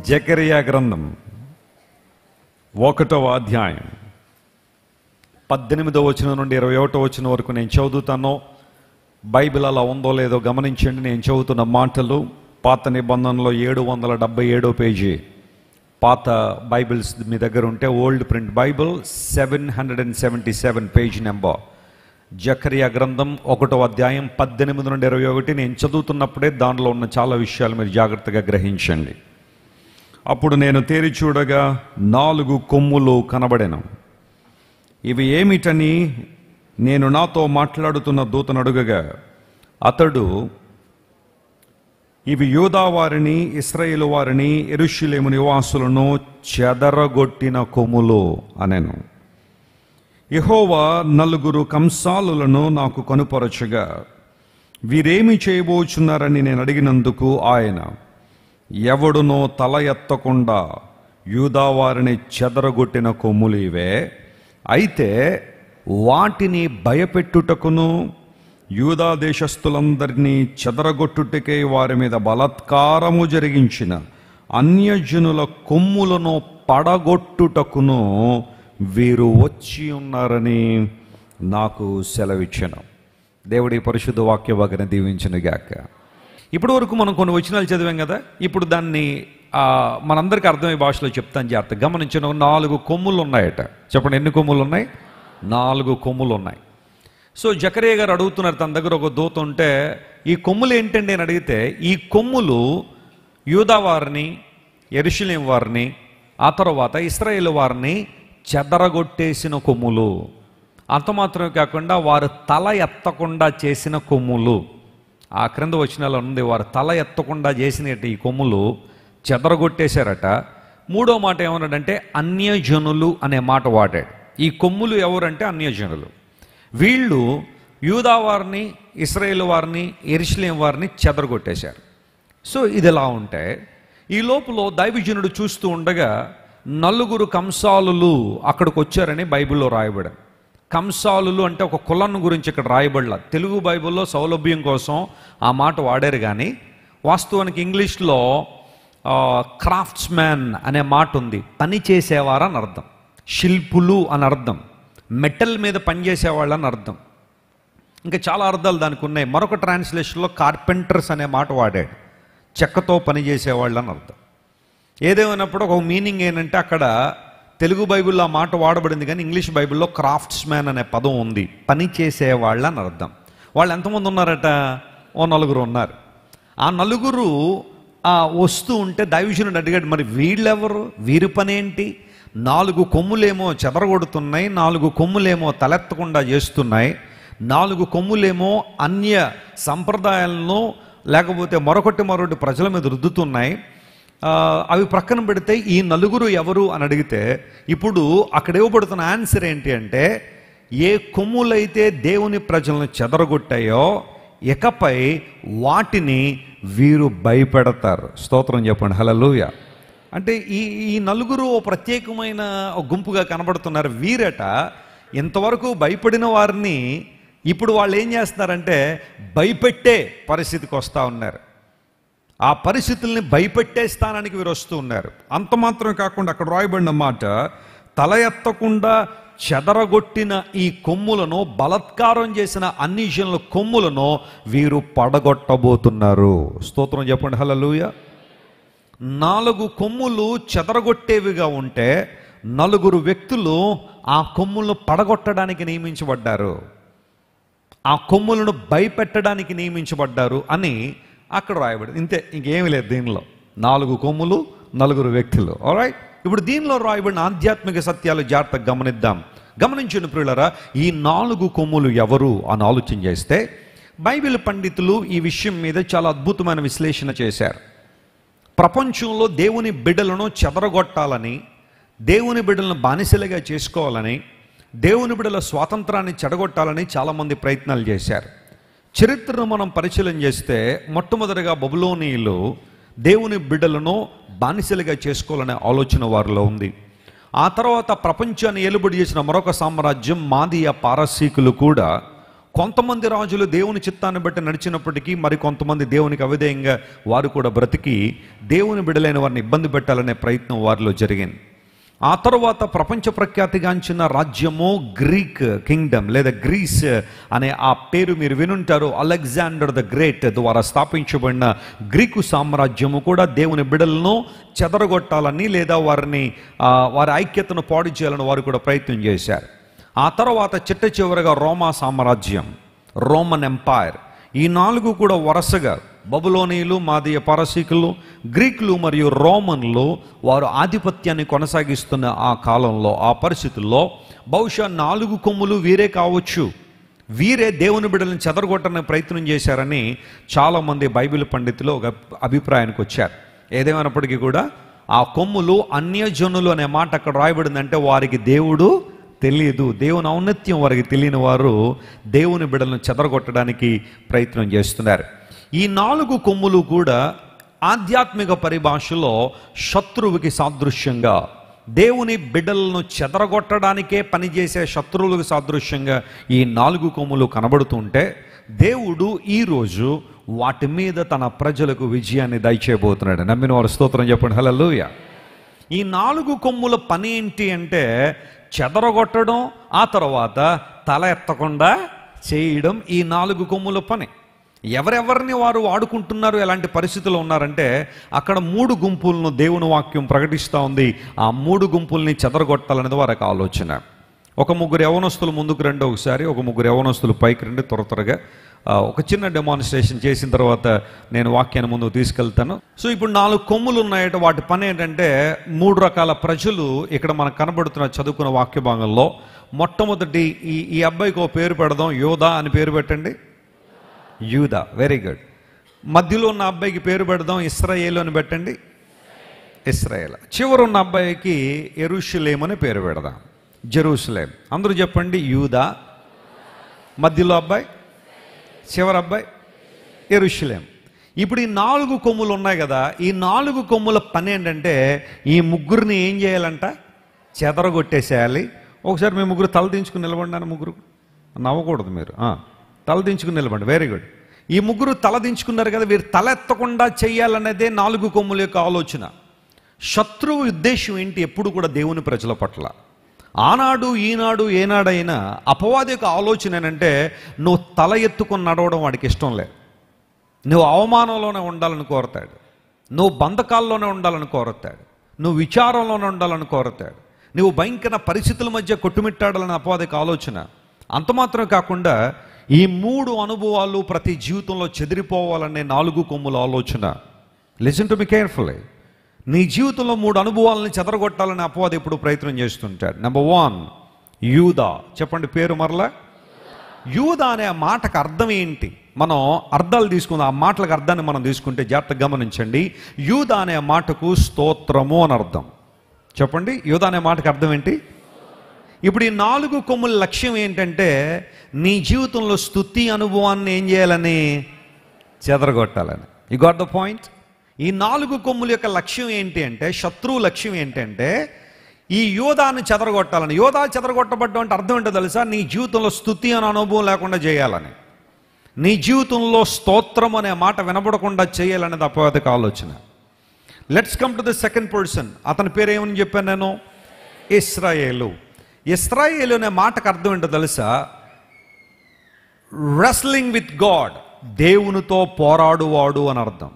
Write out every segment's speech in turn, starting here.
జకరియా గ్రంథం 1వ అధ్యాయం 18వ వచనం నుండి 21వ వచనం వరకు నేను చదువుతాను. బైబిల్ అలా ఉందో లేదో గమనించండి. నేను చదువుతున్న మాటలు పాత నిబంధనలో 777 పేజీ పాత బైబిల్స్ మీ దగ్గర ఉంటే old print bible 777 page number. జకరియా గ్రంథం 1వ అధ్యాయం 18 నుండి 21. నేను చదువుతున్నప్పుడే దానిలో ఉన్న చాలా విషయాలు మీరు జాగ్రత్తగా గ్రహించండి. అప్పుడు నేను తేరి చూడగా 4 కొమ్ములు కనబడెను. ఇవి ఏమిటని నేను నాతో మాట్లాడుతున్న దూతను అడుగగా అతడు, ఇవి యూదా వారిని, ఇశ్రాయేలు వారిని, యెరూషలేము నివాసులను చెదరగొట్టిన కొమ్ములు అనెను. యెహోవా 4 కంసాలులను నాకు కనుపరచగా వీరేమి చేయబోచున్నారని నేను అడిగినందుకు ఆయన, ఎవడునో తల ఎత్తకుండా యూదా వారిని చెదరగొట్టిన కొమ్ములు ఇవే. అయితే వాటిని భయపెట్టుటకును యూదా దేశస్థులందరినీ చెదరగొట్టుటకే వారి మీద బలాత్కారము జరిగించిన అన్యజనుల కొమ్ములను పడగొట్టుటకును వీరు వచ్చి ఉన్నారని నాకు సెలవిచ్చెను. దేవుడి పరిశుద్ధ వాక్య భాగాన్ని దీవించునుగాక. ఇప్పటి వరకు మనం కొన్ని వచనాలు చదివాం కదా. ఇప్పుడు దాన్ని మనందరికీ అర్థమయ్యే భాషలో చెప్తాను, జాగ్రత్త గమనించిన. 4 కొమ్ములు ఉన్నాయట. చెప్పండి, ఎన్ని కొమ్ములు ఉన్నాయి? 4 కొమ్ములు ఉన్నాయి. సో జకరియా గారు అడుగుతున్నారు, తన దగ్గర ఒక దూత ఉంటే, ఈ కొమ్ములు ఏంటండి అని అడిగితే, ఈ కొమ్ములు యూదా వారిని, యెరూషలేము వారిని, ఆ తర్వాత ఇశ్రాయేలు వారిని చెదరగొట్టేసిన కొమ్ములు. అంత మాత్రమే కాకుండా వారు తల ఎత్తకుండా చేసిన కొమ్ములు. ఆ క్రింద వచనాలు ఉంది, వారు తల ఎత్తకుండా చేసినట్టు ఈ కొమ్ములు చెదరగొట్టేశారట. 3వ మాట ఏమన్నాడంటే అన్యజనులు అనే మాట వాడాడు. ఈ కొమ్ములు ఎవరంటే అన్యజనులు. వీళ్ళు యూదా వారిని, ఇశ్రాయేలు వారిని, యెరూషలేము వారిని చెదరగొట్టేశారు. సో ఇది ఎలా ఉంటే, ఈ లోపల దైవజనుడు చూస్తూ ఉండగా 4 కంసాలులు అక్కడికి వచ్చారని బైబిల్లో రాయబడింది. కంసాలులు అంటే ఒక కులం గురించి ఇక్కడ రాయబడలా. తెలుగు బైబిల్లో సౌలభ్యం కోసం ఆ మాట వాడారు, కానీ వాస్తవానికి ఇంగ్లీష్లో క్రాఫ్ట్స్ మ్యాన్ అనే మాట ఉంది. పని చేసేవారు అని అర్థం, శిల్పులు అని అర్థం, మెటల్ మీద పనిచేసేవాళ్ళు అని అర్థం. ఇంకా చాలా అర్థాలు దానికి ఉన్నాయి. మరొక ట్రాన్స్లేషన్లో కార్పెంటర్స్ అనే మాట వాడాడు, చెక్కతో పనిచేసేవాళ్ళు అని అర్థం. ఏదేమైనప్పుడు ఒక మీనింగ్ ఏంటంటే, అక్కడ తెలుగు బైబిల్లో ఆ మాట వాడబడింది, కానీ ఇంగ్లీష్ బైబిల్లో క్రాఫ్ట్స్ మ్యాన్ అనే పదం ఉంది, పని చేసేవాళ్ళు అని అర్థం. వాళ్ళు ఎంతమంది ఉన్నారట? 4 ఉన్నారు. ఆ 4 వస్తూ ఉంటే దైవజనుడు అడిగాడు, మరి వీళ్ళెవరు, వీరి పని ఏంటి? 4 కొమ్ములేమో చెదరగొడుతున్నాయి, 4 కొమ్ములేమో తలెత్తకుండా చేస్తున్నాయి, 4 కొమ్ములేమో అన్య సంప్రదాయాలను లేకపోతే మరొకటి ప్రజల మీద రుద్దుతున్నాయి. అవి ప్రక్కన పెడితే ఈ 4 ఎవరు అని అడిగితే, ఇప్పుడు అక్కడ ఇవ్వబడుతున్న ఆన్సర్ ఏంటి అంటే, ఏ కొమ్ములైతే దేవుని ప్రజలను చెదరగొట్టాయో ఇకపై వాటిని వీరు భయపెడతారు. స్తోత్రం చెప్పండి, హల్లెలూయా. అంటే ఈ 4 ప్రత్యేకమైన గుంపుగా కనబడుతున్నారు. వీరట ఇంతవరకు భయపడిన వారిని ఇప్పుడు వాళ్ళు ఏం చేస్తున్నారంటే భయపెట్టే పరిస్థితికి వస్తూ ఉన్నారు. ఆ పరిస్థితుల్ని భయపెట్టే స్థానానికి వీరు వస్తూ ఉన్నారు. అంత మాత్రమే కాకుండా అక్కడ రాయబడిన మాట, తల ఎత్తకుండా చెదరగొట్టిన ఈ కొమ్ములను, బలాత్కారం చేసిన అన్యజనుల కొమ్ములను వీరు పడగొట్టబోతున్నారు. స్తోత్రం చెప్పండి, హల్లెలూయా. 4 కొమ్ములు చెదరగొట్టేవిగా ఉంటే 4 వ్యక్తులు ఆ కొమ్ములను పడగొట్టడానికి నియమించబడ్డారు, ఆ కొమ్ములను భయపెట్టడానికి నియమించబడ్డారు అని అక్కడ రాయబడింది. ఇంతే, ఇంకేమీ లేదు దీనిలో. 4 కొమ్ములు, 4 వ్యక్తులు. ఆల్రైట్, ఇప్పుడు దీనిలో రాయబడిన ఆధ్యాత్మిక సత్యాలు జాగ్రత్తగా గమనిద్దాం. గమనించిన ప్రియులారా, ఈ 4 కొమ్ములు ఎవరు అని ఆలోచన చేస్తే బైబిల్ పండితులు ఈ విషయం మీద చాలా అద్భుతమైన విశ్లేషణ చేశారు. ప్రపంచంలో దేవుని బిడ్డలను చెదరగొట్టాలని, దేవుని బిడ్డలను బానిసలుగా చేసుకోవాలని, దేవుని బిడ్డల స్వాతంత్రాన్ని చెడగొట్టాలని చాలామంది ప్రయత్నాలు చేశారు. చరిత్రను మనం పరిశీలన చేస్తే మొట్టమొదటిగా బబులోనీయులు దేవుని బిడ్డలను బానిసలుగా చేసుకోవాలనే ఆలోచన వారిలో ఉంది. ఆ తర్వాత ప్రపంచాన్ని ఏలుబడి చేసిన మరొక సామ్రాజ్యం మాదియా పారసీకులు కూడా కొంతమంది రాజులు దేవుని చిత్తాన్ని బట్టి నడిచినప్పటికీ మరి కొంతమంది దేవునికి అవిధేయంగా వారు కూడా బ్రతికి దేవుని బిడ్డలైన వారిని ఇబ్బంది పెట్టాలనే ప్రయత్నం వారిలో జరిగింది. ఆ తర్వాత ప్రపంచ ప్రఖ్యాతిగాంచిన రాజ్యము గ్రీక్ కింగ్డమ్ లేదా గ్రీస్ అనే ఆ పేరు మీరు వినుంటారు. అలెగ్జాండర్ ద గ్రేట్ ద్వారా స్థాపించబడిన గ్రీకు సామ్రాజ్యము కూడా దేవుని బిడ్డలను చెదరగొట్టాలని లేదా వారి ఐక్యతను పాడు చేయాలని వారు కూడా ప్రయత్నం చేశారు. ఆ తర్వాత చిట్ట చివరగా రోమా సామ్రాజ్యం, రోమన్ ఎంపైర్, ఈ 4 కూడా వరుసగా బబులోనీయులు, మాదీయ పారసీకులు, గ్రీకులు మరియు రోమన్లు వారు ఆధిపత్యాన్ని కొనసాగిస్తున్న ఆ కాలంలో, ఆ పరిస్థితుల్లో బహుశా 4 కొమ్ములు వీరే కావచ్చు, వీరే దేవుని బిడ్డలను చెదరగొట్టడానికి ప్రయత్నం చేశారని చాలామంది బైబిల్ పండితులు ఒక అభిప్రాయానికి వచ్చారు. ఏదేమైనప్పటికీ కూడా ఆ కొమ్ములు అన్యజనులు అనే మాట అక్కడ రాయబడిందంటే వారికి దేవుడు తెలియదు, దేవుని ఔన్నత్యం వారికి తెలియని వారు దేవుని బిడ్డలను చెదరగొట్టడానికి ప్రయత్నం చేస్తున్నారు. ఈ 4 కొమ్ములు కూడా ఆధ్యాత్మిక పరిభాషలో శత్రువుకి సాదృశ్యంగా, దేవుని బిడ్డలను చెదరగొట్టడానికే పనిచేసే శత్రువులకు సాదృశ్యంగా ఈ 4 కొమ్ములు కనబడుతుంటే దేవుడు ఈరోజు వాటి మీద తన ప్రజలకు విజయాన్ని దయచేయబోతున్నాడు. నమ్మిన వారు స్తోత్రం చెప్పండి, హల్లెలూయా. ఈ 4 కొమ్ముల పని ఏంటి అంటే చెదరగొట్టడం, ఆ తర్వాత తల ఎత్తకుండా చేయడం ఈ 4 కొమ్ముల పని. ఎవరెవరిని వారు వాడుకుంటున్నారు, ఎలాంటి పరిస్థితుల్లో ఉన్నారంటే అక్కడ 3 గుంపులను దేవుని వాక్యం ప్రకటిస్తూ ఉంది. ఆ 3 గుంపుల్ని చెదరగొట్టాలనేది వారికి ఆలోచన. ఒక 3 యవనస్తులు ముందుకు రండి, ఒకసారి ఒక 3 యవనస్తులు పైకి రండి త్వరగా. ఒక చిన్న డెమాన్స్ట్రేషన్ చేసిన తర్వాత నేను వాక్యాన్ని ముందుకు తీసుకెళ్తాను. సో ఇప్పుడు 4 కొమ్ములు ఉన్నాయట. వాటి పని ఏంటంటే 3 రకాల ప్రజలు ఇక్కడ మనకు కనబడుతున్న చదువుకున్న వాక్య భాగంలో. మొట్టమొదటి ఈ అబ్బాయికి ఓ పేరు పెడదాం, యోధా అని పేరు పెట్టండి. యూదా, వెరీ గుడ్. మధ్యలో ఉన్న అబ్బాయికి పేరు పెడదాం, ఇశ్రాయేలు అని పెట్టండి, ఇశ్రాయేల్. చివరి ఉన్న అబ్బాయికి యెరూషలేం అని పేరు పెడదాం, జెరూసలేం. అందరూ చెప్పండి, యూదా. మధ్యలో అబ్బాయి, చివరి అబ్బాయి యెరూషలేం. ఇప్పుడు ఈ 4 కొమ్ములు ఉన్నాయి కదా, ఈ 4 కొమ్ముల పని ఏంటంటే ఈ ముగ్గురిని ఏం చేయాలంట, చెదరగొట్టేసేయాలి. ఒకసారి మీ ముగ్గురు తల దించుకుని నిలబడినాను. ముగ్గురు నవ్వకూడదు మీరు, తల దించుకుని నిలబడి. Very good. ఈ ముగ్గురు తల దించుకున్నారు కదా, వీరు తల ఎత్తకుండా చేయాలనేదే 4 కొమ్ముల యొక్క ఆలోచన. శత్రువు ఉద్దేశం ఏంటి? ఎప్పుడు కూడా దేవుని ప్రజల పట్ల, ఆనాడు ఈనాడు ఏనాడైనా అపవాది యొక్క ఆలోచన ఏంటంటే నువ్వు తల ఎత్తుకొని నడవడం వాడికి ఇష్టం లేదు. నువ్వు అవమానంలోనే ఉండాలని కోరతాడు, నువ్వు బంధకాల్లోనే ఉండాలని కోరతాడు, నువ్వు విచారంలోనే ఉండాలని కోరతాడు, నువ్వు భయంకర పరిస్థితుల మధ్య కొట్టుమిట్టాడాలని అపవాది యొక్క ఆలోచన. అంత మాత్రం కాకుండా ఈ 3 అనుభవాలు ప్రతి జీవితంలో చెదిరిపోవాలనే 4 కొమ్ముల ఆలోచన. Listen to me carefully. నీ జీవితంలో 3 అనుభవాలని చెదరగొట్టాలని అపవాది ఎప్పుడు ప్రయత్నం చేస్తుంటాడు. నెంబర్ 1 యూదా. చెప్పండి పేరు మరలా. యూదా అనే ఆ మాటకు అర్థం ఏంటి? మనం అర్థాలు తీసుకుందాం. ఆ మాటలకు అర్థాన్ని మనం తీసుకుంటే జాగ్రత్తగా గమనించండి. యూదా అనే మాటకు స్తోత్రము అని అర్థం. చెప్పండి, యూదా అనే మాటకు అర్థం ఏంటి? ఇప్పుడు ఈ 4 కొమ్ముల లక్ష్యం ఏంటంటే నీ జీవితంలో స్తుతి అనుభవాన్ని ఏం చేయాలని, చెదరగొట్టాలని. You got the point. ఈ 4 కొమ్ముల యొక్క లక్ష్యం ఏంటి అంటే, శత్రువు లక్ష్యం ఏంటంటే ఈ యోధాన్ని చెదరగొట్టాలని. యోధా చెదరగొట్టబడ్డం అంటే అర్థం ఏంటో తెలుసా? నీ జీవితంలో స్తుతి అనే అనుభవం లేకుండా చేయాలని, నీ జీవితంలో స్తోత్రం అనే మాట వినబడకుండా చేయాలనేది అపవాదిక ఆలోచన. Let's come to the second person. అతని పేరు ఏమని చెప్పాను నేను? ఇశ్రాయేలు. ఇశ్రాయేలు అనే మాటకు అర్థం ఏంటో తెలుసా? రెస్లింగ్ విత్ గాడ్, దేవునితో పోరాడువాడు అని అర్థం.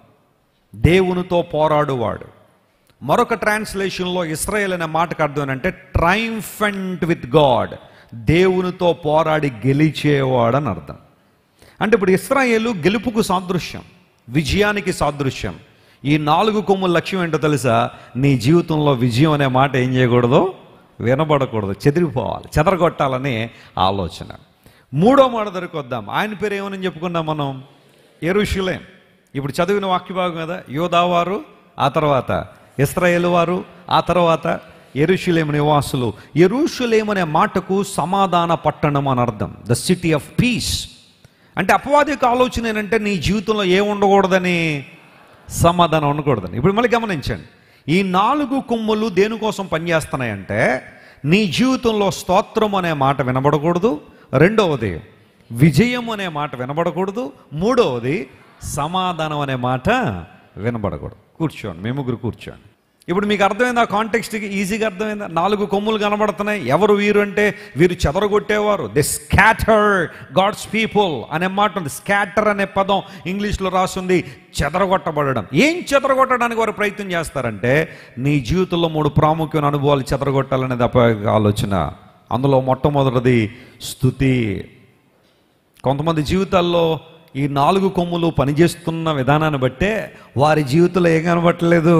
దేవునితో పోరాడువాడు. మరొక ట్రాన్స్లేషన్లో ఇశ్రాయేల్ అనే మాటకు అర్థం ఏంటంటే ట్రయంఫెంట్ విత్ గాడ్, దేవునితో పోరాడి గెలిచేవాడు అని అర్థం. అంటే ఇప్పుడు ఇశ్రాయేలు గెలుపుకు సాదృశ్యం, విజయానికి సాదృశ్యం. ఈ 4 కొమ్ముల లక్ష్యం ఏంటో తెలుసా? నీ జీవితంలో విజయం అనే మాట ఏం చేయకూడదు, వినబడకూడదు, చెదిరిపోవాలి, చెదరగొట్టాలనే ఆలోచన. 3వ మాట దగ్గరికి వద్దాం. ఆయన పేరు ఏమని చెప్పుకున్నాం మనం? యెరూషలేం. ఇప్పుడు చదివిన వాక్యభాగం కదా, యోధావారు, ఆ తర్వాత ఇశ్రాయేలు వారు, ఆ తర్వాత యెరూషలేము నివాసులు. యెరూషలేం అనే మాటకు సమాధాన పట్టణం అని అర్థం, ద సిటీ ఆఫ్ పీస్. అంటే అపవాది యొక్క ఆలోచన ఏంటంటే నీ జీవితంలో ఏం ఉండకూడదని, సమాధానం ఉండకూడదని. ఇప్పుడు మళ్ళీ గమనించండి, ఈ 4 కొమ్ములు దేనికోసం పనిచేస్తున్నాయంటే నీ జీవితంలో స్తోత్రం అనే మాట వినబడకూడదు. రెండవది, విజయం అనే మాట వినబడకూడదు, మూడవది సమాధానం అనే మాట వినబడకూడదు. కూర్చోండి, మీ ముగ్గురు కూర్చోండి. ఇప్పుడు మీకు అర్థమైంది, ఆ కాంటెక్స్ట్కి ఈజీగా అర్థమైందా? 4 కొమ్ములు కనబడుతున్నాయి. ఎవరు వీరు అంటే వీరు చెదరగొట్టేవారు. దే స్కాటర్ గాడ్స్ పీపుల్ అనే మాట ఉంది. స్కాటర్ అనే పదం ఇంగ్లీష్లో రాస్తుంది చెదరగొట్టబడడం. ఏం చెదరగొట్టడానికి వారు ప్రయత్నం చేస్తారంటే నీ జీవితంలో 3 ప్రాముఖ్యమైన అనుభవాలు చెదరగొట్టాలనేది ఆలోచన. అందులో మొట్టమొదటిది స్తుతి. కొంతమంది జీవితాల్లో ఈ 4 కొమ్ములు పనిచేస్తున్న విధానాన్ని బట్టే వారి జీవితంలో ఏం కనబట్టలేదు,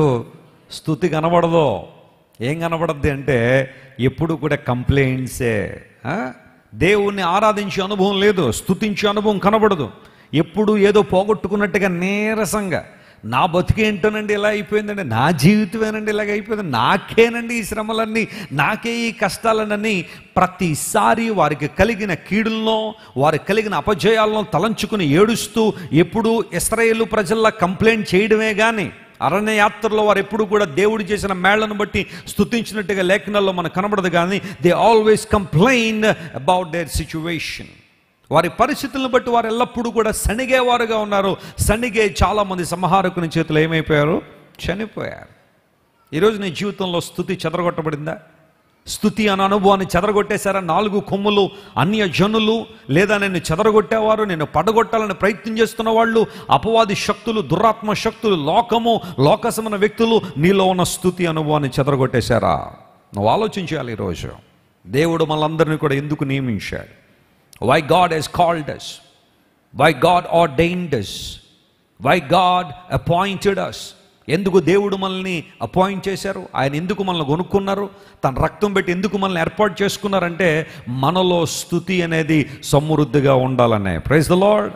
స్తుతి కనబడదు. ఏం కనబడద్ది అంటే ఎప్పుడు కూడా కంప్లైంట్సే. దేవుణ్ణి ఆరాధించే అనుభవం లేదు, స్తుతించే అనుభవం కనబడదు. ఎప్పుడు ఏదో పోగొట్టుకున్నట్టుగా నీరసంగా, నా బతికేంటోనండి ఇలా అయిపోయిందండి, నా జీవితమేనండి ఇలాగ అయిపోయింది, నాకేనండి ఈ శ్రమలన్నీ, నాకే ఈ కష్టాలన్నీ ప్రతిసారి వారికి కలిగిన కీడుల్లో, వారికి కలిగిన అపజయాలను తలంచుకుని ఏడుస్తూ ఎప్పుడు ఇశ్రాయేలు ప్రజల్లా కంప్లైంట్ చేయడమే కానీ అరణ్య యాత్రలో వారు ఎప్పుడు కూడా దేవుడు చేసిన మేళ్లను బట్టి స్తుతించినట్టుగా లేఖనాల్లో మనకు కనబడదు. కానీ they always complain about their situation. వారి పరిస్థితులను బట్టి వారు ఎల్లప్పుడూ కూడా సణిగేవారుగా ఉన్నారు. సణిగే చాలామంది సంహారకుని చేతులు ఏమైపోయారు, చనిపోయారు. ఈరోజు నీ జీవితంలో స్తుతి చెదరగొట్టబడిందా? స్తుతి అనే అనుభవాన్ని చెదరగొట్టేశారా? 4 కొమ్ములు అన్య జనులు, లేదా నిన్ను చెదరగొట్టేవారు, నిన్ను పడగొట్టాలని ప్రయత్నం చేస్తున్న వాళ్ళు, అపవాది శక్తులు, దురాత్మ శక్తులు, లోకము, లోకసమైన వ్యక్తులు నీలో ఉన్న స్తుతి అనుభవాన్ని చెదరగొట్టేశారా? నువ్వు ఆలోచించాలి. ఈరోజు దేవుడు మనందరినీ కూడా ఎందుకు నియమించాడు? Why God has called us? Why God ordained us? Why God appointed us? ఎందుకు దేవుడు మనల్ని అపాయింట్ చేశారు? ఆయన ఎందుకు మనల్ని కొనుక్కున్నారు? తన రక్తం పెట్టి ఎందుకు మనల్ని ఏర్పాటు చేసుకున్నారంటే మనలో స్తుతి అనేది సమృద్ధిగా ఉండాలనే. Praise the lord.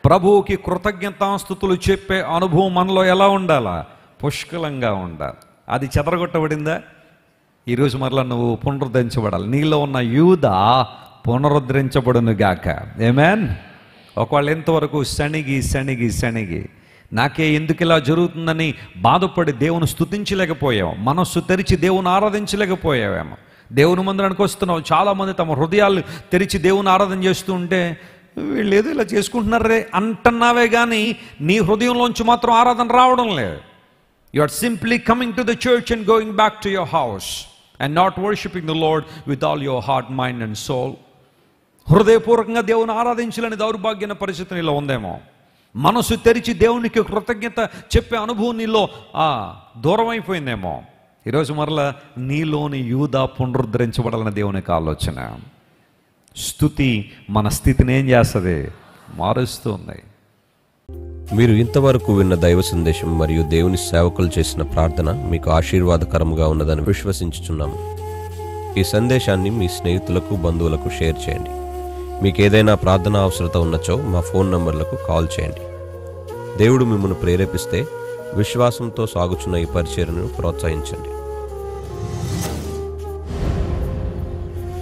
ప్రభువుకి కృతజ్ఞతాస్తుతులు చెప్పే అనుభవం మనలో ఎలా ఉండాలా? పుష్కలంగా ఉండాలి. అది చెదరగొట్టబడిందా? ఈరోజు మరలా నువ్వు పునరుద్ధరించబడాలి. నీలో ఉన్న యూదా పునరుద్ధరించబడును గాక. ఆమేన్. ఒకవేళ ఎంతవరకు సణిగి నాకే ఎందుకు ఇలా జరుగుతుందని బాధపడి దేవుని స్తుతించలేకపోయావు, మనస్సు తెరిచి దేవుని ఆరాధించలేకపోయావేమో. దేవుని మందిరానికి వస్తున్నావు, చాలామంది తమ హృదయాలు తెరిచి దేవుని ఆరాధన చేస్తూ ఉంటే వీళ్ళు ఏదో ఇలా చేసుకుంటున్నారే అంటున్నావే కానీ నీ హృదయంలోంచి మాత్రం ఆరాధన రావడం లేదు. You are simply coming to the church and going back to your house and not worshipping the lord with all your heart, mind and soul. హృదయపూర్వకంగా దేవుని ఆరాధించాలని దౌర్భాగ్యమైన పరిస్థితి నీలో ఉందేమో. మనసు తెరిచి దేవునికి కృతజ్ఞత చెప్పే అనుభవం నీలో దూరం అయిపోయిందేమో. ఈరోజు మరలా నీలోని యూదా పునరుద్ధరించబడాలని దేవునికి ఆలోచన. స్తుతి మన స్థితిని ఏం చేస్తుంది? మారుస్తుంది. మీరు ఇంతవరకు విన్న దైవ సందేశం మరియు దేవుని సేవకులు చేసిన ప్రార్థన మీకు ఆశీర్వాదకరముగా ఉన్నదని విశ్వసించుచున్నాము. ఈ సందేశాన్ని మీ స్నేహితులకు, బంధువులకు షేర్ చేయండి. మీకు ఏదైనా ప్రార్థన అవసరత ఉన్నచో మా ఫోన్ నంబర్లకు కాల్ చేయండి. దేవుడు మిమ్మల్ని ప్రేరేపిస్తే విశ్వాసంతో సాగుచున్న ఈ పరిచర్యను ప్రోత్సహించండి.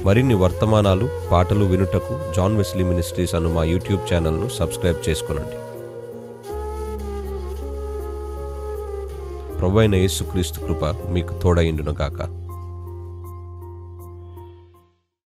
మరిన్ని వర్తమానాలు, పాటలు వినుటకు జాన్ వెస్లీ మినిస్ట్రీస్ అను మా యూట్యూబ్ ఛానల్ను సబ్స్క్రైబ్ చేసుకొనండి. ప్రభువైన యేసుక్రీస్తు కృప మీకు తోడైండును గాక.